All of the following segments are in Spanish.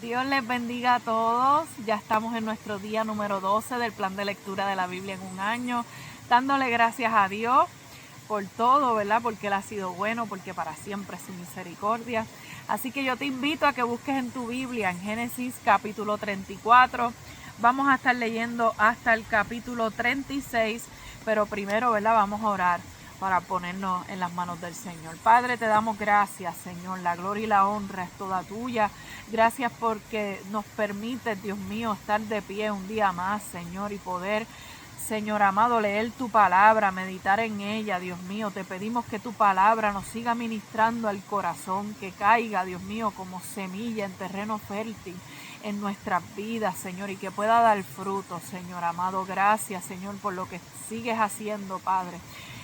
Dios les bendiga a todos. Ya estamos en nuestro día número 12 del plan de lectura de la Biblia en un año, dándole gracias a Dios por todo, ¿verdad? Porque Él ha sido bueno, porque para siempre es su misericordia. Así que yo te invito a que busques en tu Biblia, en Génesis capítulo 34. Vamos a estar leyendo hasta el capítulo 36, pero primero, ¿verdad? Vamos a orar para ponernos en las manos del Señor. Padre, te damos gracias, Señor. La gloria y la honra es toda tuya. Gracias porque nos permite, Dios mío, estar de pie un día más, Señor, y poder, Señor amado, leer tu palabra, meditar en ella, Dios mío. Te pedimos que tu palabra nos siga ministrando al corazón, que caiga, Dios mío, como semilla en terreno fértil en nuestras vidas, Señor, y que pueda dar fruto, Señor amado. Gracias, Señor, por lo que sigues haciendo, Padre,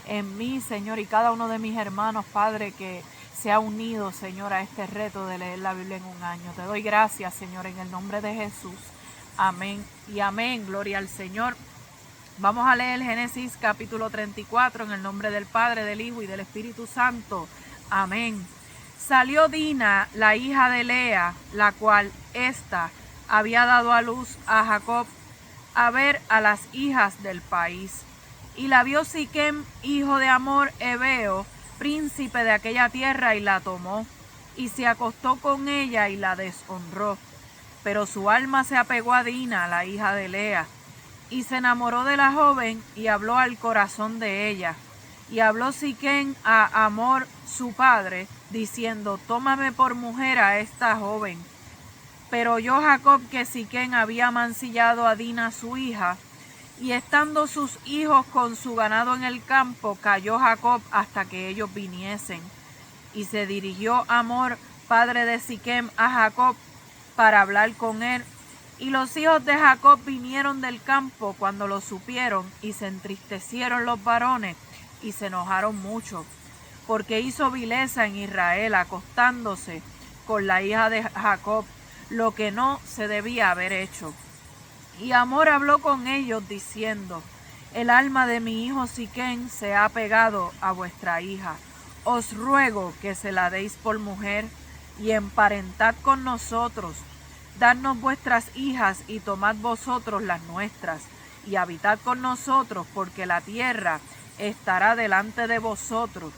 en mí, Señor, y cada uno de mis hermanos, Padre, que se ha unido, Señor, a este reto de leer la Biblia en un año. Te doy gracias, Señor, en el nombre de Jesús. Amén y amén. Gloria al Señor. Vamos a leer Génesis capítulo 34 en el nombre del Padre, del Hijo y del Espíritu Santo. Amén. Salió Dina, la hija de Lea, la cual ésta había dado a luz a Jacob, a ver a las hijas del país. Y la vio Siquem, hijo de Hamor Heveo, príncipe de aquella tierra, y la tomó, y se acostó con ella y la deshonró. Pero su alma se apegó a Dina, la hija de Lea, y se enamoró de la joven, y habló al corazón de ella. Y habló Siquem a Hamor su padre, diciendo: tómame por mujer a esta joven. Pero oyó Jacob que Siquem había mancillado a Dina su hija, y estando sus hijos con su ganado en el campo, cayó Jacob hasta que ellos viniesen. Y se dirigió Hamor, padre de Siquem, a Jacob para hablar con él. Y los hijos de Jacob vinieron del campo cuando lo supieron, y se entristecieron los varones y se enojaron mucho, porque hizo vileza en Israel, acostándose con la hija de Jacob, lo que no se debía haber hecho. Y Hamor habló con ellos diciendo: el alma de mi hijo Siquem se ha pegado a vuestra hija. Os ruego que se la deis por mujer, y emparentad con nosotros. Dadnos vuestras hijas, y tomad vosotros las nuestras, y habitad con nosotros, porque la tierra estará delante de vosotros.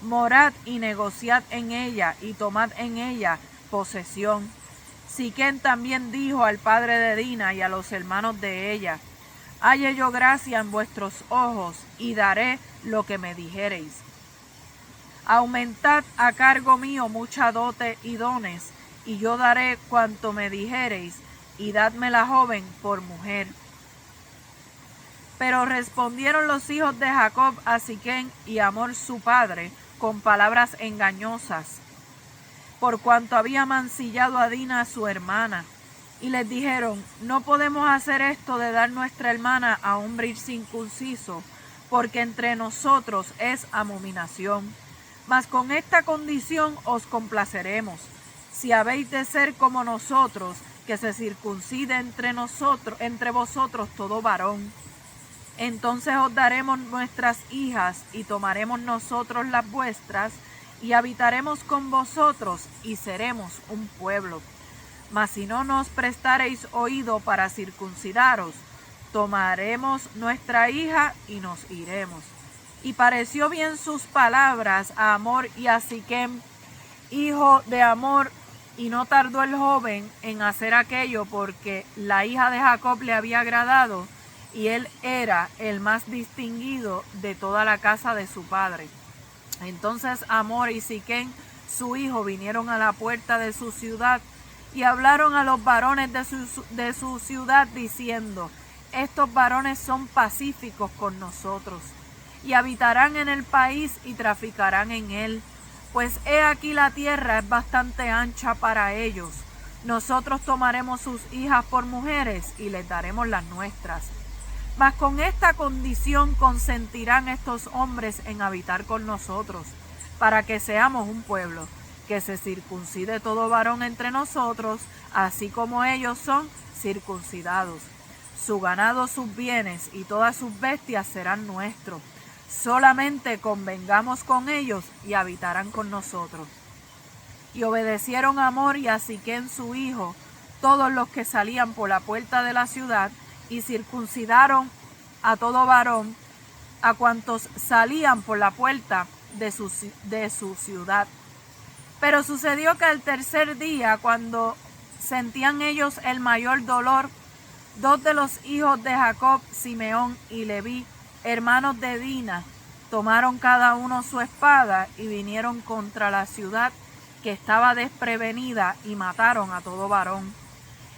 Morad y negociad en ella, y tomad en ella posesión. Siquem también dijo al padre de Dina y a los hermanos de ella: halle yo gracia en vuestros ojos, y daré lo que me dijereis. Aumentad a cargo mío mucha dote y dones, y yo daré cuanto me dijereis, y dadme la joven por mujer. Pero respondieron los hijos de Jacob a Siquem y a Hamor su padre con palabras engañosas, por cuanto había mancillado a Dina su hermana. Y les dijeron: no podemos hacer esto de dar nuestra hermana a hombre incircunciso, porque entre nosotros es abominación. Mas con esta condición os complaceremos: si habéis de ser como nosotros, que se circuncide entre vosotros todo varón. Entonces os daremos nuestras hijas, y tomaremos nosotros las vuestras, y habitaremos con vosotros, y seremos un pueblo. Mas si no nos prestareis oído para circuncidaros, tomaremos nuestra hija y nos iremos. Y pareció bien sus palabras a Hamor y a Siquem, hijo de Hamor, y no tardó el joven en hacer aquello, porque la hija de Jacob le había agradado, y él era el más distinguido de toda la casa de su padre. Entonces Hamor y Siquem su hijo vinieron a la puerta de su ciudad, y hablaron a los varones de su ciudad diciendo: estos varones son pacíficos con nosotros, y habitarán en el país y traficarán en él, pues he aquí la tierra es bastante ancha para ellos. Nosotros tomaremos sus hijas por mujeres y les daremos las nuestras. Mas con esta condición consentirán estos hombres en habitar con nosotros, para que seamos un pueblo, que se circuncide todo varón entre nosotros, así como ellos son circuncidados. Su ganado, sus bienes y todas sus bestias serán nuestros. Solamente convengamos con ellos y habitarán con nosotros. Y obedecieron a Hamor y a Siquem su hijo, todos los que salían por la puerta de la ciudad, y circuncidaron a todo varón, a cuantos salían por la puerta de su ciudad. Pero sucedió que al tercer día, cuando sentían ellos el mayor dolor, dos de los hijos de Jacob, Simeón y Leví, hermanos de Dina, tomaron cada uno su espada y vinieron contra la ciudad que estaba desprevenida y mataron a todo varón.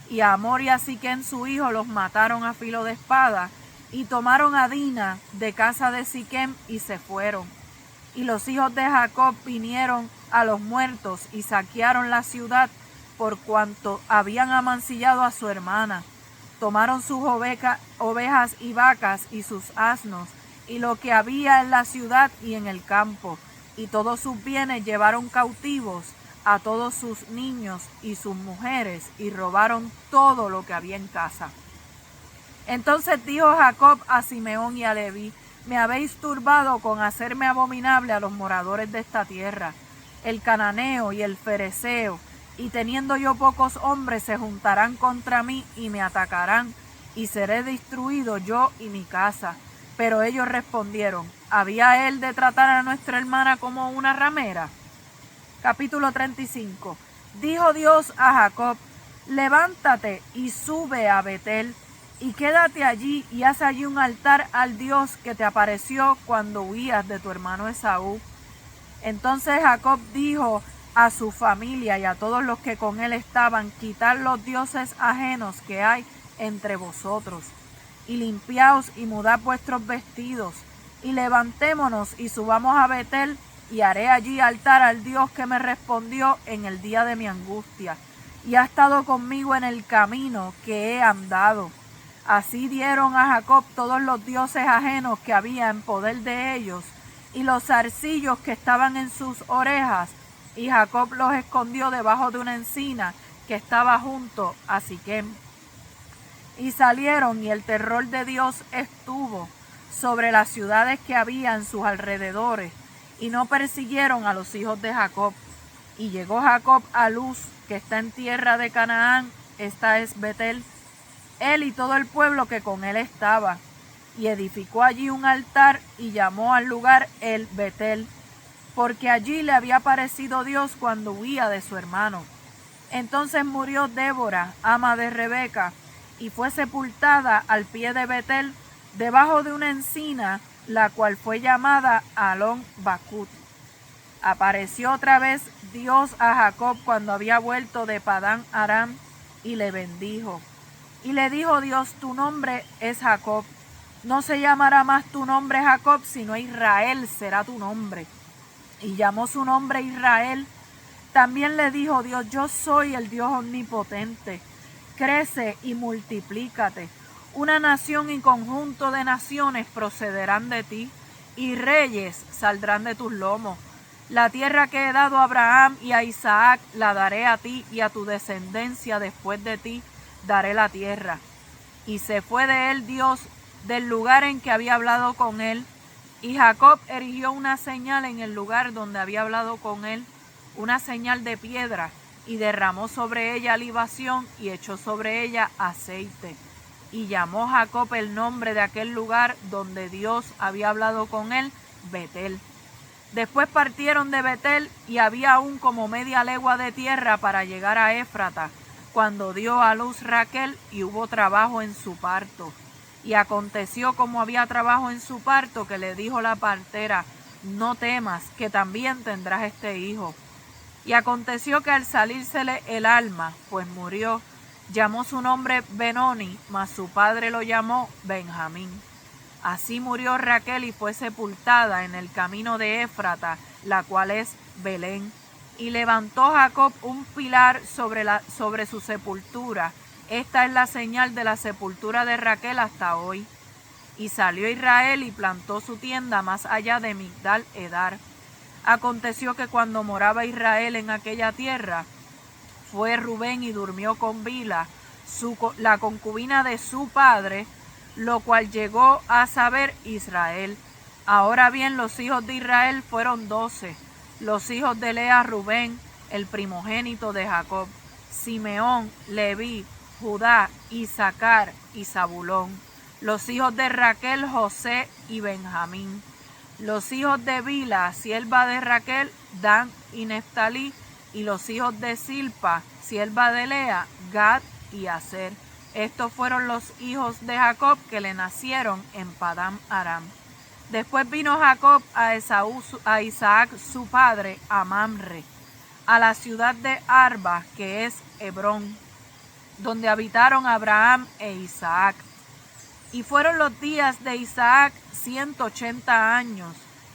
Y a Amor y a Siquem su hijo los mataron a filo de espada, y tomaron a Dina de casa de Siquem y se fueron. Y los hijos de Jacob vinieron a los muertos y saquearon la ciudad, por cuanto habían amancillado a su hermana. Tomaron sus ovejas y vacas y sus asnos, y lo que había en la ciudad y en el campo, y todos sus bienes llevaron cautivos a todos sus niños y sus mujeres, y robaron todo lo que había en casa. Entonces dijo Jacob a Simeón y a Leví: me habéis turbado con hacerme abominable a los moradores de esta tierra. El cananeo y el fereceo, y teniendo yo pocos hombres, se juntarán contra mí y me atacarán, y seré destruido yo y mi casa. Pero ellos respondieron: ¿había él de tratar a nuestra hermana como una ramera? Capítulo 35. Dijo Dios a Jacob: levántate y sube a Betel, y quédate allí y haz allí un altar al Dios que te apareció cuando huías de tu hermano Esaú. Entonces Jacob dijo a su familia y a todos los que con él estaban: quitad los dioses ajenos que hay entre vosotros, y limpiaos y mudad vuestros vestidos, y levantémonos y subamos a Betel, y haré allí altar al Dios que me respondió en el día de mi angustia, y ha estado conmigo en el camino que he andado. Así dieron a Jacob todos los dioses ajenos que había en poder de ellos, y los zarcillos que estaban en sus orejas, y Jacob los escondió debajo de una encina que estaba junto a Siquem. Y salieron, y el terror de Dios estuvo sobre las ciudades que había en sus alrededores, y no persiguieron a los hijos de Jacob. Y llegó Jacob a Luz, que está en tierra de Canaán, esta es Betel, él y todo el pueblo que con él estaba, y edificó allí un altar y llamó al lugar el Betel, porque allí le había aparecido Dios cuando huía de su hermano. Entonces murió Débora, ama de Rebeca, y fue sepultada al pie de Betel, debajo de una encina, la cual fue llamada Alon Bacut. Apareció otra vez Dios a Jacob cuando había vuelto de Padán Aram, y le bendijo. Y le dijo Dios: tu nombre es Jacob, no se llamará más tu nombre Jacob, sino Israel será tu nombre. Y llamó su nombre Israel. También le dijo Dios: yo soy el Dios omnipotente, crece y multiplícate. Una nación y conjunto de naciones procederán de ti, y reyes saldrán de tus lomos. La tierra que he dado a Abraham y a Isaac la daré a ti, y a tu descendencia después de ti daré la tierra. Y se fue de él Dios del lugar en que había hablado con él, y Jacob erigió una señal en el lugar donde había hablado con él, una señal de piedra, y derramó sobre ella libación y echó sobre ella aceite. Y llamó Jacob el nombre de aquel lugar donde Dios había hablado con él, Betel. Después partieron de Betel, y había aún como media legua de tierra para llegar a Éfrata, cuando dio a luz Raquel, y hubo trabajo en su parto. Y aconteció, como había trabajo en su parto, que le dijo la partera: no temas, que también tendrás este hijo. Y aconteció que al salírsele el alma, pues murió, llamó su nombre Benoni, mas su padre lo llamó Benjamín. Así murió Raquel y fue sepultada en el camino de Éfrata, la cual es Belén. Y levantó Jacob un pilar sobre su sepultura. Esta es la señal de la sepultura de Raquel hasta hoy. Y salió Israel y plantó su tienda más allá de Migdal Edar. Aconteció que cuando moraba Israel en aquella tierra, fue Rubén y durmió con Bila, la concubina de su padre, lo cual llegó a saber Israel. Ahora bien, los hijos de Israel fueron 12. Los hijos de Lea, Rubén, el primogénito de Jacob, Simeón, Leví, Judá, Isaacar y Zabulón. Los hijos de Raquel, José y Benjamín. Los hijos de Bila, sierva de Raquel, Dan y Neftalí. Y los hijos de Silpa, sierva de Lea, Gad y Aser. Estos fueron los hijos de Jacob que le nacieron en Padán Aram. Después vino Jacob a Isaac su padre, a Mamre, a la ciudad de Arba, que es Hebrón, donde habitaron Abraham e Isaac. Y fueron los días de Isaac 180 años,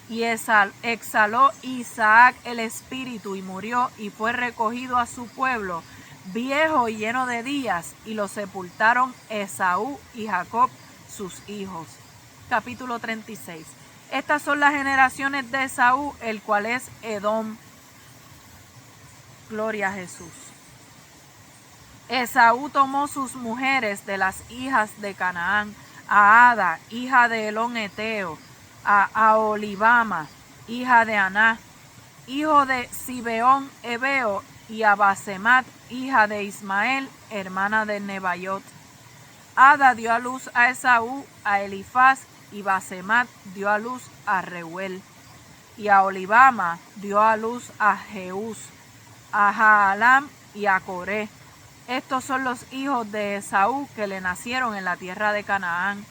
y exhaló Isaac el espíritu y murió, y fue recogido a su pueblo, viejo y lleno de días, y lo sepultaron Esaú y Jacob, sus hijos. Capítulo 36. Estas son las generaciones de Esaú, el cual es Edom. Gloria a Jesús. Esaú tomó sus mujeres de las hijas de Canaán, a Ada, hija de Elón Eteo, a Aholibama, hija de Aná, hijo de Sibeón Ebeo, y a Basemat, hija de Ismael, hermana de Nebaiot. Ada dio a luz a Esaú, a Elifaz, y Basemat dio a luz a Reuel. Y a Aholibama dio a luz a Jeús, a Jaalam y a Coré. Estos son los hijos de Esaú que le nacieron en la tierra de Canaán.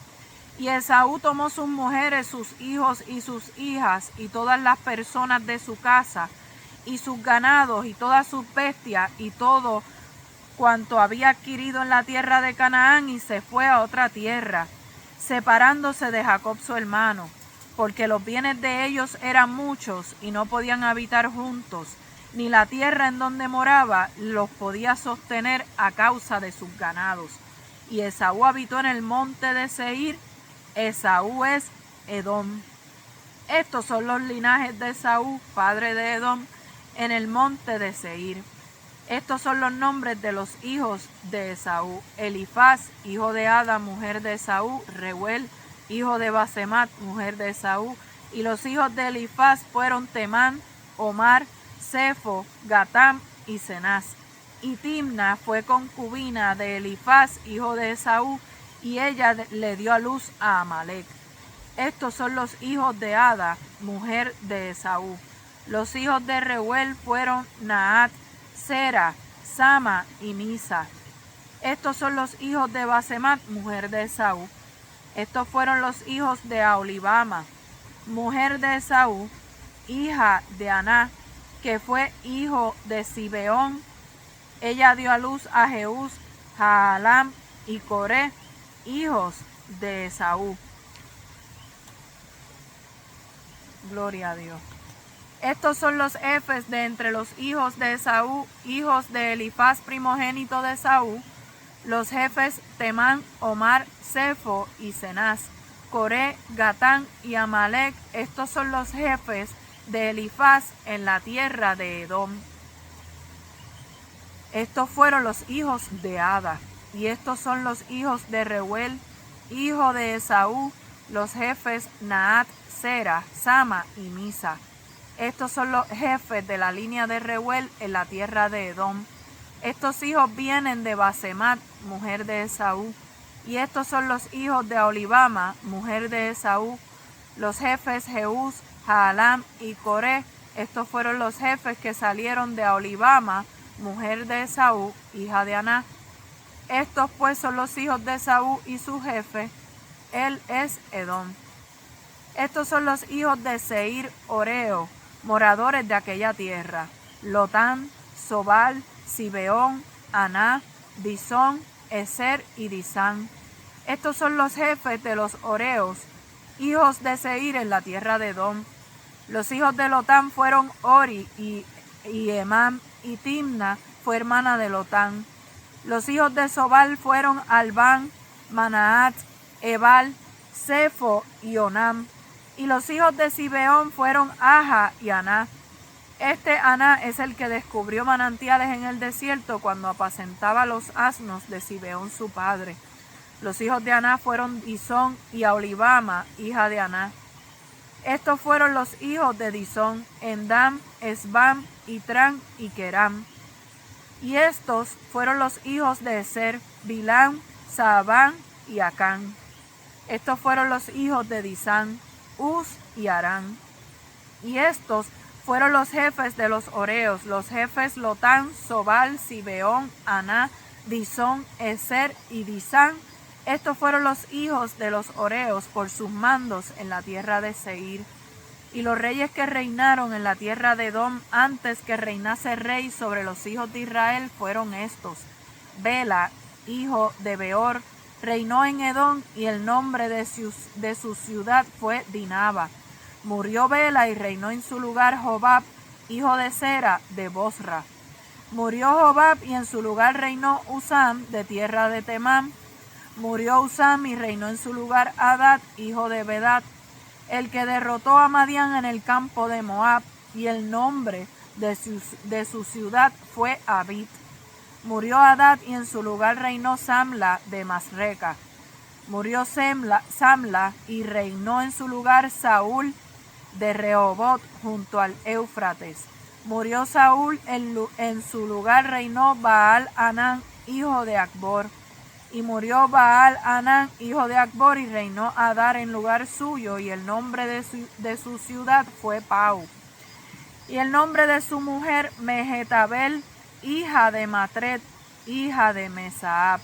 Y Esaú tomó sus mujeres, sus hijos y sus hijas, y todas las personas de su casa, y sus ganados, y todas sus bestias, y todo cuanto había adquirido en la tierra de Canaán, y se fue a otra tierra, separándose de Jacob su hermano, porque los bienes de ellos eran muchos, y no podían habitar juntos, ni la tierra en donde moraba los podía sostener a causa de sus ganados. Y Esaú habitó en el monte de Seir. Esaú es Edom. Estos son los linajes de Esaú, padre de Edom, en el monte de Seir. Estos son los nombres de los hijos de Esaú: Elifaz, hijo de Ada, mujer de Esaú; Reuel, hijo de Basemat, mujer de Esaú. Y los hijos de Elifaz fueron Temán, Omar, Sefo, Gatam y Cenaz. Y Timna fue concubina de Elifaz, hijo de Esaú, y ella le dio a luz a Amalec. Estos son los hijos de Ada, mujer de Esaú. Los hijos de Reuel fueron Naat, Sera, Sama y Misa. Estos son los hijos de Basemat, mujer de Esaú. Estos fueron los hijos de Aholibama, mujer de Esaú, hija de Aná, que fue hijo de Sibeón. Ella dio a luz a Jeús, Jaalam y Coré, hijos de Esaú. Gloria a Dios. Estos son los jefes de entre los hijos de Esaú, hijos de Elifaz, primogénito de Esaú. Los jefes Temán, Omar, Sefo y Cenaz, Coré, Gatán y Amalec. Estos son los jefes de Elifaz en la tierra de Edom. Estos fueron los hijos de Ada. Y estos son los hijos de Reuel, hijo de Esaú, los jefes Naat, Sera, Sama y Misa. Estos son los jefes de la línea de Reuel en la tierra de Edom. Estos hijos vienen de Basemat, mujer de Esaú. Y estos son los hijos de Aholibama, mujer de Esaú, los jefes Jeús, Jaalam y Coré. Estos fueron los jefes que salieron de Aholibama, mujer de Esaú, hija de Aná. Estos pues son los hijos de Esaú y su jefe, él es Edom. Estos son los hijos de Seir, Oreo, moradores de aquella tierra: Lotán, Sobal, Sibeón, Aná, Disón, Eser y Disán. Estos son los jefes de los Oreos, hijos de Seir en la tierra de Edom. Los hijos de Lotán fueron Ori y Emam, y Timna fue hermana de Lotán. Los hijos de Sobal fueron Albán, Manaat, Ebal, Sefo y Onam. Y los hijos de Sibeón fueron Aja y Aná. Este Aná es el que descubrió manantiales en el desierto cuando apacentaba los asnos de Sibeón su padre. Los hijos de Aná fueron Disón y Aholibama, hija de Aná. Estos fueron los hijos de Disón: Endam, Esbam, Itran y Keram. Y estos fueron los hijos de Ezer, Bilán, Saabán y Acán. Estos fueron los hijos de Disán, Uz y Arán. Y estos fueron los jefes de los horeos, los jefes Lotán, Sobal, Sibeón, Aná, Disón, Ezer y Disán. Estos fueron los hijos de los horeos por sus mandos en la tierra de Seir. Y los reyes que reinaron en la tierra de Edom antes que reinase rey sobre los hijos de Israel fueron estos. Bela, hijo de Beor, reinó en Edom y el nombre de su ciudad fue Dinaba. Murió Bela y reinó en su lugar Jobab, hijo de Sera, de Bosra. Murió Jobab y en su lugar reinó Usam, de tierra de Temán. Murió Usam y reinó en su lugar Hadad, hijo de Bedad, el que derrotó a Madián en el campo de Moab, y el nombre de su ciudad fue Abit. Murió Hadad y en su lugar reinó Samla de Masreca. Murió Samla y reinó en su lugar Saúl de Rehobot junto al Éufrates. Murió Saúl, en su lugar reinó Baal Anán, hijo de Acbor. Y murió Baal Anán, hijo de Acbor, y reinó Adar en lugar suyo, y el nombre de su ciudad fue Pau. Y el nombre de su mujer Mehetabel, hija de Matred, hija de Mesaab.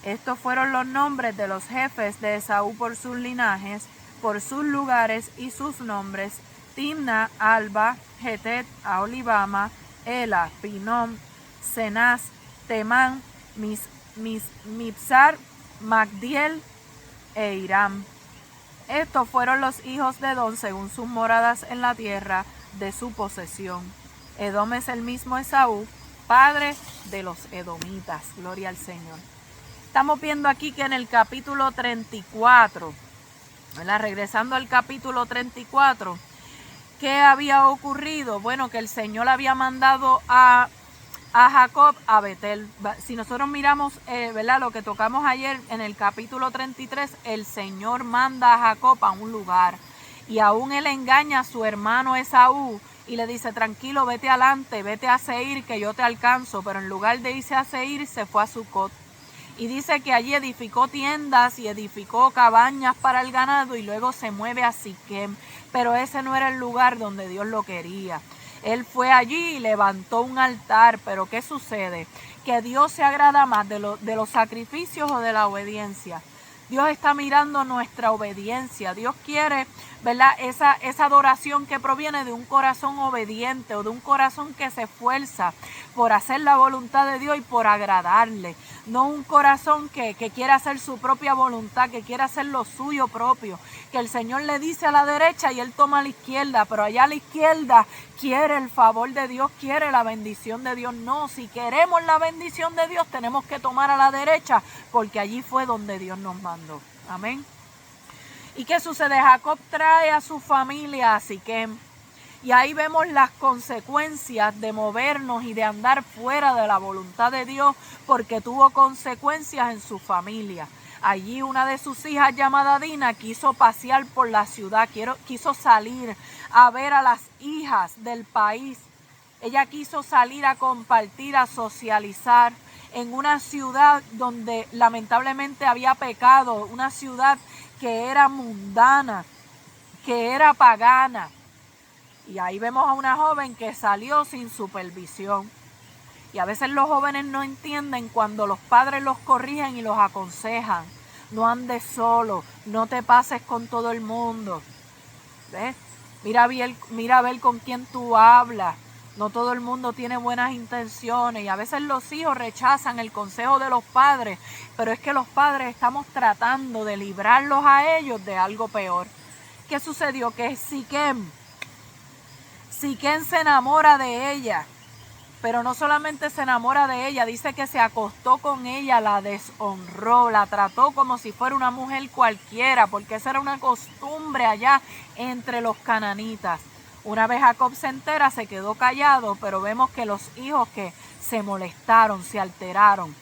Estos fueron los nombres de los jefes de Esaú por sus linajes, por sus lugares y sus nombres: Timna, Alba, Jetet, Aholibama, Ela, Pinom, Cenaz, Temán, Mibzar, Magdiel e Iram. Estos fueron los hijos de Edom según sus moradas en la tierra de su posesión. Edom es el mismo Esaú, padre de los edomitas. Gloria al Señor. Estamos viendo aquí que en el capítulo 34, ¿verdad? Regresando al capítulo 34, ¿qué había ocurrido? Bueno, que el Señor había mandado a Jacob a Betel. Si nosotros miramos, ¿verdad?, lo que tocamos ayer en el capítulo 33, el Señor manda a Jacob a un lugar, y aún él engaña a su hermano Esaú y le dice: tranquilo, vete adelante, vete a Seir que yo te alcanzo. Pero en lugar de irse a Seir, se fue a Sucot. Y dice que allí edificó tiendas y edificó cabañas para el ganado, y luego se mueve a Siquem. Pero ese no era el lugar donde Dios lo quería. Él fue allí y levantó un altar. Pero ¿qué sucede? Que Dios se agrada más de los sacrificios o de la obediencia. Dios está mirando nuestra obediencia. Dios quiere, ¿verdad?, esa adoración que proviene de un corazón obediente, o de un corazón que se esfuerza por hacer la voluntad de Dios y por agradarle. No un corazón que quiere hacer su propia voluntad, que quiere hacer lo suyo propio, que el Señor le dice a la derecha y él toma a la izquierda, pero allá a la izquierda quiere el favor de Dios, quiere la bendición de Dios. No, si queremos la bendición de Dios tenemos que tomar a la derecha, porque allí fue donde Dios nos mandó. Amén. ¿Y qué sucede? Jacob trae a su familia a Siquem. Y ahí vemos las consecuencias de movernos y de andar fuera de la voluntad de Dios, porque tuvo consecuencias en su familia. Allí una de sus hijas, llamada Dina, quiso pasear por la ciudad, quiso salir a ver a las hijas del país. Ella quiso salir a compartir, a socializar en una ciudad donde lamentablemente había pecado, una ciudad que era mundana, que era pagana. Y ahí vemos a una joven que salió sin supervisión. Y a veces los jóvenes no entienden cuando los padres los corrigen y los aconsejan. No andes solo, no te pases con todo el mundo. ¿Ves? Mira a ver con quién tú hablas. No todo el mundo tiene buenas intenciones, y a veces los hijos rechazan el consejo de los padres, pero es que los padres estamos tratando de librarlos a ellos de algo peor. ¿Qué sucedió? Que Siquem se enamora de ella, pero no solamente se enamora de ella, dice que se acostó con ella, la deshonró, la trató como si fuera una mujer cualquiera, porque esa era una costumbre allá entre los cananitas. Una vez Jacob se entera, se quedó callado, pero vemos que los hijos que se molestaron, se alteraron.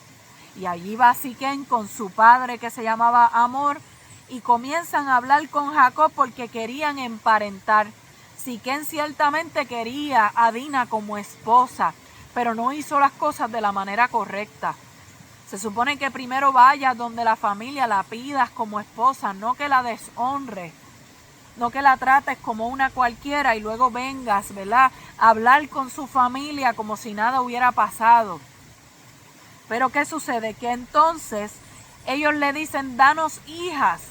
Y allí va Siquem con su padre, que se llamaba Amor, y comienzan a hablar con Jacob porque querían emparentar. Siquem ciertamente quería a Dina como esposa, pero no hizo las cosas de la manera correcta. Se supone que primero vayas donde la familia, la pidas como esposa, no que la deshonres, no que la trates como una cualquiera y luego vengas, ¿verdad?, a hablar con su familia como si nada hubiera pasado. Pero ¿qué sucede? Que entonces ellos le dicen, danos hijas,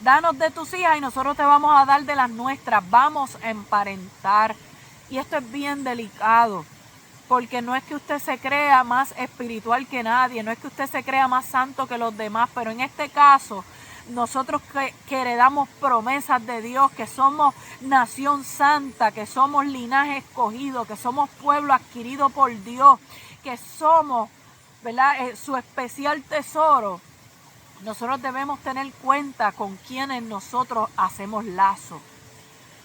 danos de tus hijas y nosotros te vamos a dar de las nuestras, vamos a emparentar. Y esto es bien delicado, porque no es que usted se crea más espiritual que nadie, no es que usted se crea más santo que los demás, pero en este caso, nosotros que heredamos promesas de Dios, que somos nación santa, que somos linaje escogido, que somos pueblo adquirido por Dios, que somos, ¿verdad?, su especial tesoro, nosotros debemos tener cuenta con quienes nosotros hacemos lazo.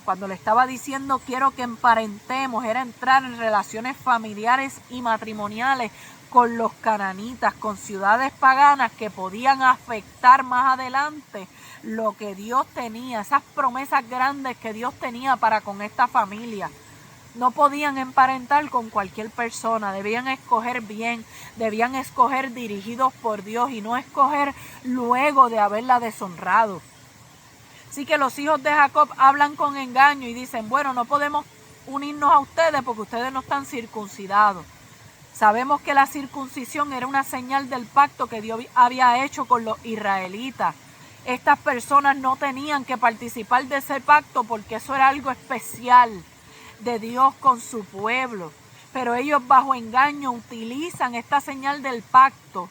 Cuando le estaba diciendo quiero que emparentemos, era entrar en relaciones familiares y matrimoniales con los cananitas, con ciudades paganas que podían afectar más adelante lo que Dios tenía, esas promesas grandes que Dios tenía para con esta familia. No podían emparentar con cualquier persona, debían escoger bien, debían escoger dirigidos por Dios y no escoger luego de haberla deshonrado. Así que los hijos de Jacob hablan con engaño y dicen, bueno, no podemos unirnos a ustedes porque ustedes no están circuncidados. Sabemos que la circuncisión era una señal del pacto que Dios había hecho con los israelitas. Estas personas no tenían que participar de ese pacto porque eso era algo especial de Dios con su pueblo. Pero ellos bajo engaño utilizan esta señal del pacto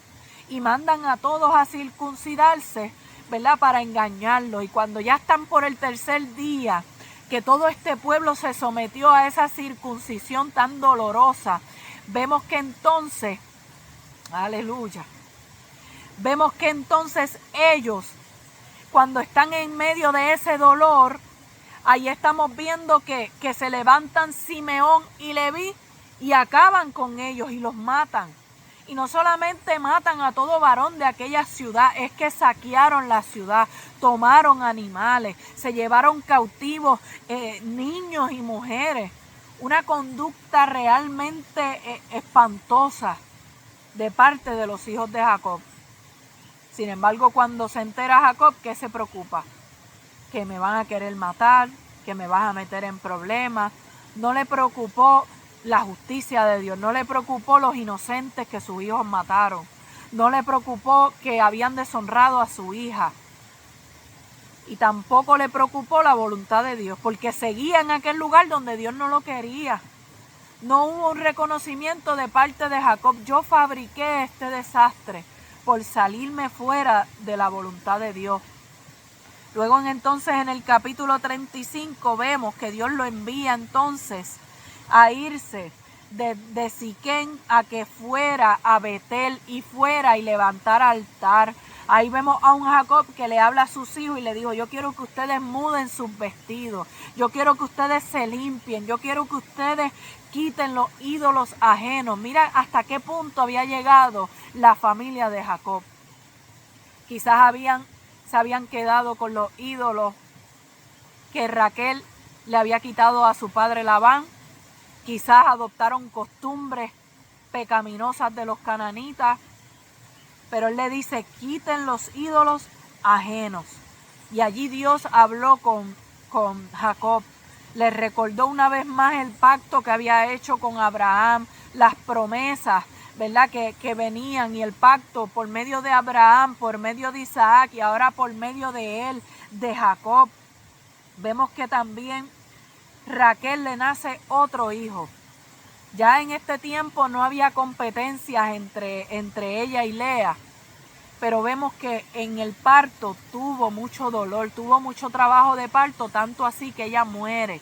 y mandan a todos a circuncidarse, ¿verdad?, para engañarlos. Y cuando ya están por el tercer día, que todo este pueblo se sometió a esa circuncisión tan dolorosa, vemos que entonces, aleluya, vemos que entonces ellos, cuando están en medio de ese dolor, ahí estamos viendo que se levantan Simeón y Leví y acaban con ellos y los matan. Y no solamente matan a todo varón de aquella ciudad, es que saquearon la ciudad, tomaron animales, se llevaron cautivos niños y mujeres. Una conducta realmente espantosa de parte de los hijos de Jacob. Sin embargo, cuando se entera Jacob, ¿qué se preocupa? Que me van a querer matar, que me vas a meter en problemas. No le preocupó la justicia de Dios, no le preocupó los inocentes que sus hijos mataron, no le preocupó que habían deshonrado a su hija y tampoco le preocupó la voluntad de Dios, porque seguía en aquel lugar donde Dios no lo quería. No hubo un reconocimiento de parte de Jacob, yo fabriqué este desastre por salirme fuera de la voluntad de Dios. Luego entonces en el capítulo 35 vemos que Dios lo envía entonces a irse de Siquén a que fuera a Betel y fuera y levantara altar. Ahí vemos a un Jacob que le habla a sus hijos y le dijo, yo quiero que ustedes muden sus vestidos, yo quiero que ustedes se limpien, yo quiero que ustedes quiten los ídolos ajenos. Mira hasta qué punto había llegado la familia de Jacob. Quizás se habían quedado con los ídolos que Raquel le había quitado a su padre Labán. Quizás adoptaron costumbres pecaminosas de los cananitas. Pero él le dice, quiten los ídolos ajenos. Y allí Dios habló con Jacob. Le recordó una vez más el pacto que había hecho con Abraham, las promesas, ¿verdad?, que venían, y el pacto por medio de Abraham, por medio de Isaac y ahora por medio de él, de Jacob. Vemos que también Raquel le nace otro hijo. Ya en este tiempo no había competencias entre ella y Lea, pero vemos que en el parto tuvo mucho dolor, tuvo mucho trabajo de parto, tanto así que ella muere.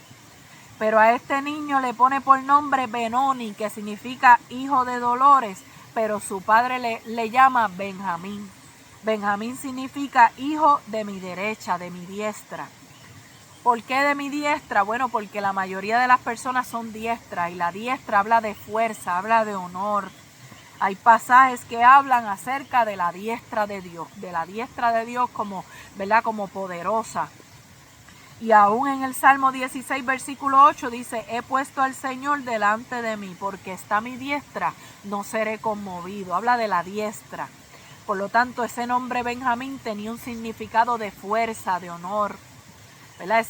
Pero a este niño le pone por nombre Benoni, que significa hijo de dolores, pero su padre le llama Benjamín. Benjamín significa hijo de mi derecha, de mi diestra. ¿Por qué de mi diestra? Bueno, porque la mayoría de las personas son diestras y la diestra habla de fuerza, habla de honor. Hay pasajes que hablan acerca de la diestra de Dios como, ¿verdad?, como poderosa. Y aún en el Salmo 16, versículo 8 dice, he puesto al Señor delante de mí, porque está a mi diestra, no seré conmovido. Habla de la diestra. Por lo tanto, ese nombre Benjamín tenía un significado de fuerza, de honor, ¿verdad?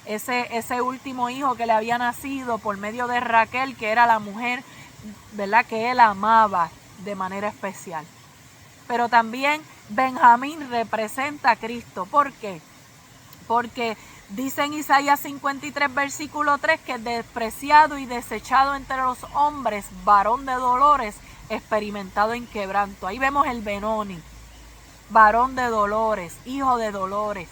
Ese último hijo que le había nacido por medio de Raquel, que era la mujer, ¿verdad?, que él amaba de manera especial. Pero también Benjamín representa a Cristo. ¿Por qué? Porque dice en Isaías 53, versículo 3, que despreciado y desechado entre los hombres, varón de dolores, experimentado en quebranto. Ahí vemos el Benoni, varón de dolores, hijo de dolores.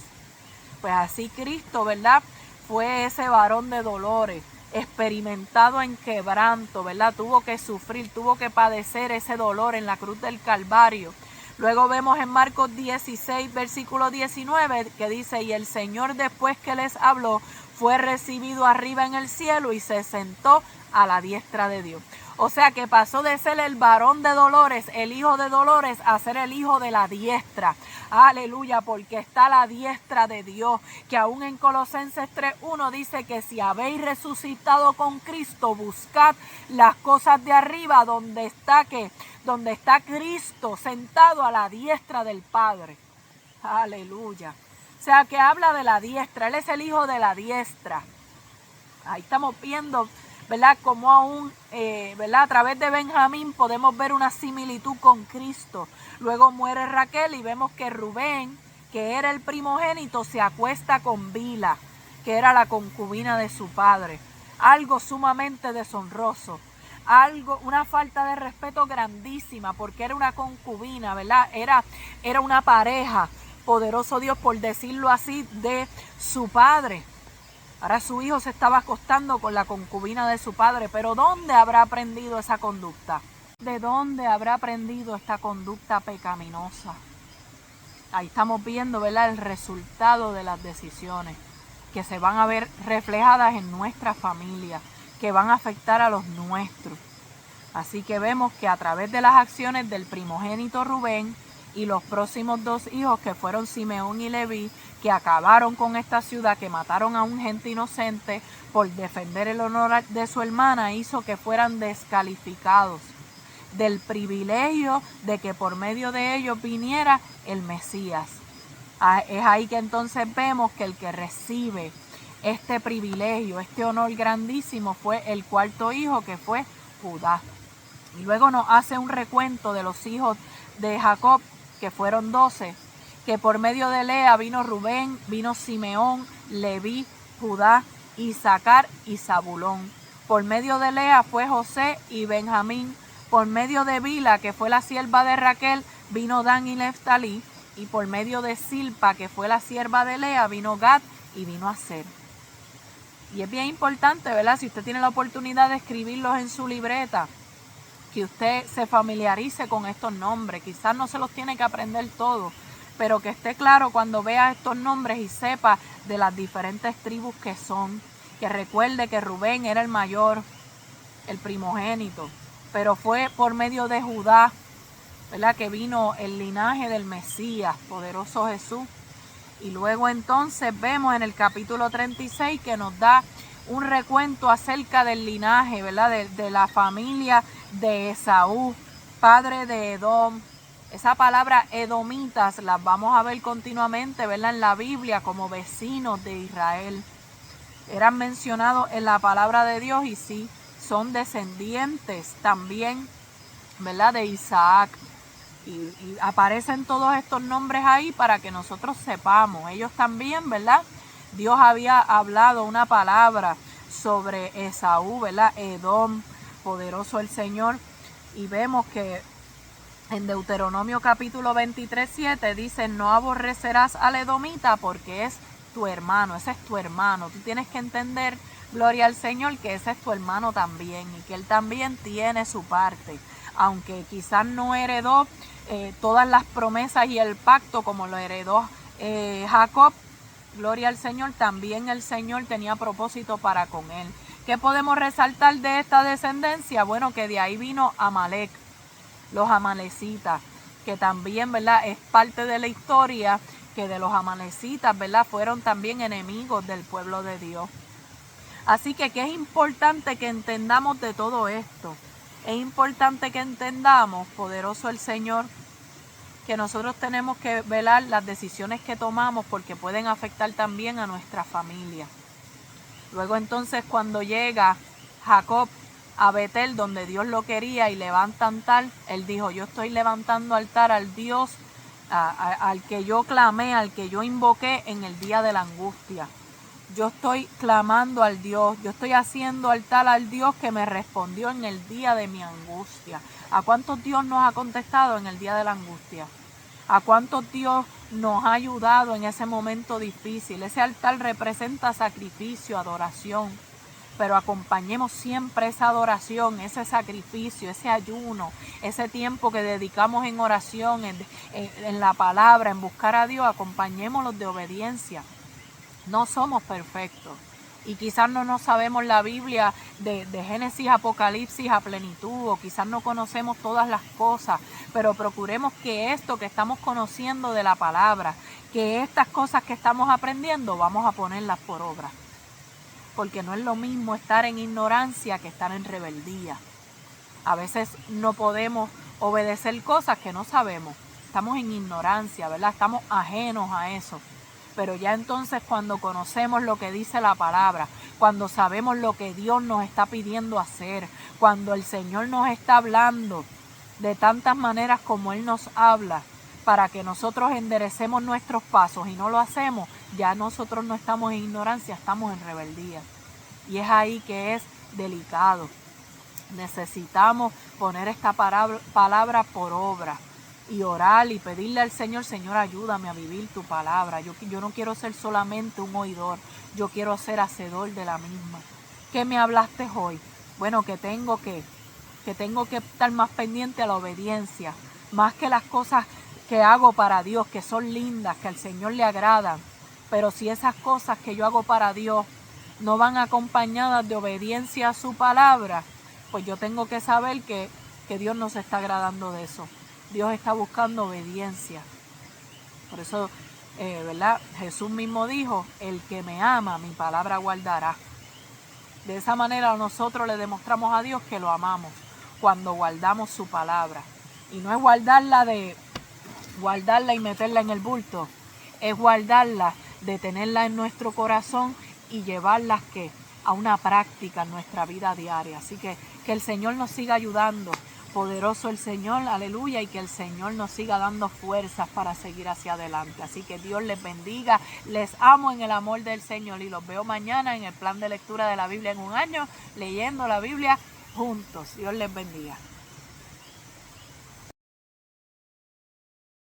Pues así Cristo, ¿verdad?, fue ese varón de dolores, experimentado en quebranto, ¿verdad? Tuvo que sufrir, tuvo que padecer ese dolor en la cruz del Calvario. Luego vemos en Marcos 16, versículo 19, que dice, y el Señor después que les habló, fue recibido arriba en el cielo y se sentó a la diestra de Dios. O sea que pasó de ser el varón de dolores, el hijo de dolores, a ser el hijo de la diestra. Aleluya, porque está a la diestra de Dios, que aún en Colosenses 3:1 dice que si habéis resucitado con Cristo, buscad las cosas de arriba, donde está Cristo sentado a la diestra del Padre. Aleluya. O sea que habla de la diestra, Él es el hijo de la diestra. Ahí estamos viendo, ¿verdad?, como aún, ¿verdad?, a través de Benjamín podemos ver una similitud con Cristo. Luego muere Raquel y vemos que Rubén, que era el primogénito, se acuesta con Bila, que era la concubina de su padre. Algo sumamente deshonroso, una falta de respeto grandísima, porque era una concubina, ¿verdad? Era una pareja, poderoso Dios, por decirlo así, de su padre. Ahora su hijo se estaba acostando con la concubina de su padre, pero ¿dónde habrá aprendido esa conducta? ¿De dónde habrá aprendido esta conducta pecaminosa? Ahí estamos viendo, ¿verdad?, el resultado de las decisiones que se van a ver reflejadas en nuestra familia, que van a afectar a los nuestros. Así que vemos que a través de las acciones del primogénito Rubén y los próximos dos hijos, que fueron Simeón y Leví, que acabaron con esta ciudad, que mataron a un gente inocente por defender el honor de su hermana, hizo que fueran descalificados del privilegio de que por medio de ellos viniera el Mesías. Es ahí que entonces vemos que el que recibe este privilegio, este honor grandísimo, fue el cuarto hijo, que fue Judá. Y luego nos hace un recuento de los hijos de Jacob, que fueron 12, que por medio de Lea vino Rubén, vino Simeón, Leví, Judá, Isaacar y Zabulón. Por medio de Lea fue José y Benjamín. Por medio de Bila, que fue la sierva de Raquel, vino Dan y Neftalí. Y por medio de Silpa, que fue la sierva de Lea, vino Gad y vino Aser. Y es bien importante, ¿verdad?, si usted tiene la oportunidad de escribirlos en su libreta, que usted se familiarice con estos nombres. Quizás no se los tiene que aprender todos, pero que esté claro cuando vea estos nombres y sepa de las diferentes tribus que son. Que recuerde que Rubén era el mayor, el primogénito, pero fue por medio de Judá, ¿verdad?, que vino el linaje del Mesías, poderoso Jesús. Y luego entonces vemos en el capítulo 36 que nos da un recuento acerca del linaje, ¿verdad?, de la familia de Esaú, padre de Edom. Esa palabra edomitas las vamos a ver continuamente, ¿verdad?, en la Biblia como vecinos de Israel. Eran mencionados en la palabra de Dios y sí, son descendientes también, ¿verdad?, de Isaac. Y aparecen todos estos nombres ahí para que nosotros sepamos. Ellos también, ¿verdad?, Dios había hablado una palabra sobre Esaú, ¿verdad?, Edom, poderoso el Señor. Y vemos que en Deuteronomio capítulo 23:7 dice, no aborrecerás al edomita porque es tu hermano, ese es tu hermano. Tú tienes que entender, gloria al Señor, que ese es tu hermano también y que él también tiene su parte. Aunque quizás no heredó todas las promesas y el pacto como lo heredó Jacob, gloria al Señor, también el Señor tenía propósito para con él. ¿Qué podemos resaltar de esta descendencia? Bueno, que de ahí vino Amalek, los amalecitas, que también, ¿verdad?, es parte de la historia que de los amalecitas, ¿verdad? Fueron también enemigos del pueblo de Dios. Así que es importante que entendamos de todo esto. Es importante que entendamos, poderoso el Señor, que nosotros tenemos que velar las decisiones que tomamos porque pueden afectar también a nuestra familia. Luego entonces cuando llega Jacob a Betel, donde Dios lo quería, y levantan altar, él dijo, yo estoy levantando altar al Dios, al que yo clamé, al que yo invoqué en el día de la angustia. Yo estoy clamando al Dios, yo estoy haciendo altar al Dios que me respondió en el día de mi angustia. ¿A cuántos Dios nos ha contestado en el día de la angustia? ¿A cuántos Dios nos ha ayudado en ese momento difícil? Ese altar representa sacrificio, adoración. Pero acompañemos siempre esa adoración, ese sacrificio, ese ayuno, ese tiempo que dedicamos en oración, en la palabra, en buscar a Dios, acompañémoslos de obediencia. No somos perfectos y quizás no nos sabemos la Biblia de Génesis, Apocalipsis a plenitud, o quizás no conocemos todas las cosas, pero procuremos que esto que estamos conociendo de la palabra, que estas cosas que estamos aprendiendo, vamos a ponerlas por obra. Porque no es lo mismo estar en ignorancia que estar en rebeldía. A veces no podemos obedecer cosas que no sabemos. Estamos en ignorancia, ¿verdad? Estamos ajenos a eso. Pero ya entonces cuando conocemos lo que dice la palabra, cuando sabemos lo que Dios nos está pidiendo hacer, cuando el Señor nos está hablando de tantas maneras como Él nos habla, para que nosotros enderecemos nuestros pasos y no lo hacemos, ya nosotros no estamos en ignorancia, estamos en rebeldía. Y es ahí que es delicado. Necesitamos poner esta palabra por obra y orar y pedirle al Señor, Señor, ayúdame a vivir tu palabra. Yo no quiero ser solamente un oidor, yo quiero ser hacedor de la misma. ¿Qué me hablaste hoy? Bueno, que tengo que estar más pendiente a la obediencia, más que las cosas que hago para Dios, que son lindas, que al Señor le agradan. Pero si esas cosas que yo hago para Dios no van acompañadas de obediencia a su palabra, pues yo tengo que saber que Dios no se está agradando de eso. Dios está buscando obediencia. Por eso, ¿verdad? Jesús mismo dijo, el que me ama, mi palabra guardará. De esa manera nosotros le demostramos a Dios que lo amamos, cuando guardamos su palabra. Y no es guardarla y meterla en el bulto, es guardarla, de tenerla en nuestro corazón y llevarlas a una práctica en nuestra vida diaria. Así que el Señor nos siga ayudando, poderoso el Señor, aleluya, y que el Señor nos siga dando fuerzas para seguir hacia adelante. Así que Dios les bendiga, les amo en el amor del Señor y los veo mañana en el plan de lectura de la Biblia en un año, leyendo la Biblia juntos. Dios les bendiga.